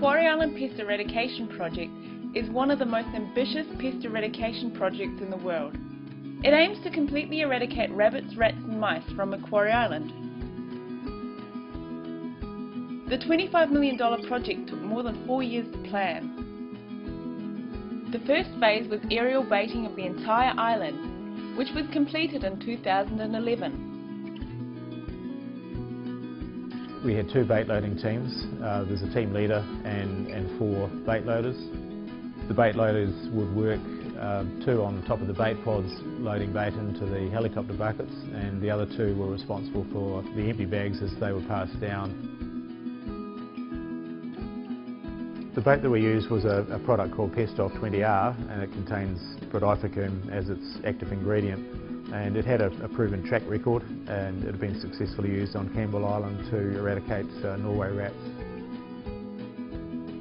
Macquarie Island Pest Eradication Project is one of the most ambitious pest eradication projects in the world. It aims to completely eradicate rabbits, rats and mice from Macquarie Island. The $25 million project took more than 4 years to plan. The first phase was aerial baiting of the entire island, which was completed in 2011. We had 2 bait loading teams. There's a team leader and 4 bait loaders. The bait loaders would work 2 on top of the bait pods loading bait into the helicopter buckets, and the other 2 were responsible for the empty bags as they were passed down. The bait that we used was a product called Pestoff 20R, and it contains Brodifacoum as its active ingredient. And it had a proven track record, and it had been successfully used on Campbell Island to eradicate Norway rats.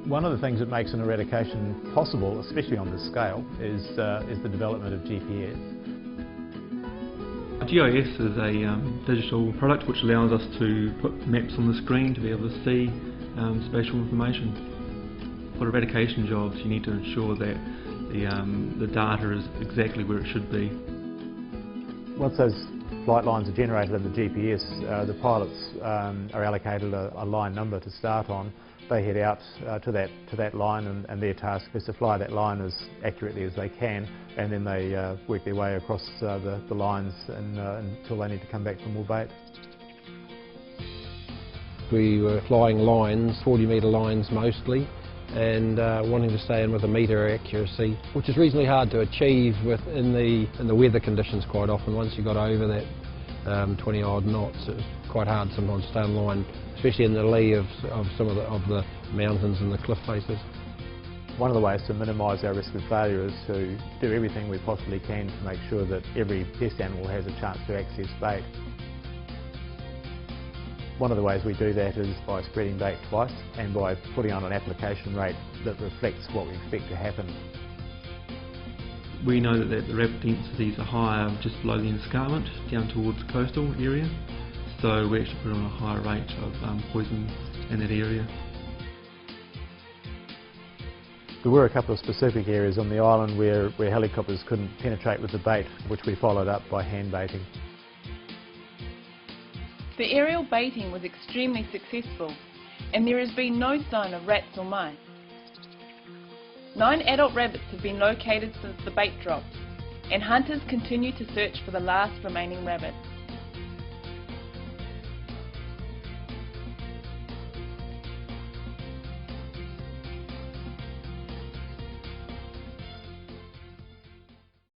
One of the things that makes an eradication possible, especially on this scale, is the development of GPS. GIS is a digital product which allows us to put maps on the screen to be able to see spatial information. For eradication jobs, you need to ensure that the data is exactly where it should be. Once those flight lines are generated in the GPS, the pilots are allocated a line number to start on. They head out to that line, and their task is to fly that line as accurately as they can, and then they work their way across the lines until they need to come back for more bait. We were flying lines, 40-metre lines mostly, and wanting to stay in with a metre accuracy, which is reasonably hard to achieve in the weather conditions quite often. Once you got over that 20-odd knots, it's quite hard sometimes to stay on line, especially in the lee of some of the mountains and the cliff faces. One of the ways to minimise our risk of failure is to do everything we possibly can to make sure that every pest animal has a chance to access bait. One of the ways we do that is by spreading bait twice and by putting on an application rate that reflects what we expect to happen. We know that the rabbit densities are higher just below the escarpment, down towards the coastal area, so we actually put on a higher rate of poison in that area. There were a couple of specific areas on the island where helicopters couldn't penetrate with the bait, which we followed up by hand baiting. The aerial baiting was extremely successful, and there has been no sign of rats or mice. 9 adult rabbits have been located since the bait dropped, and hunters continue to search for the last remaining rabbit.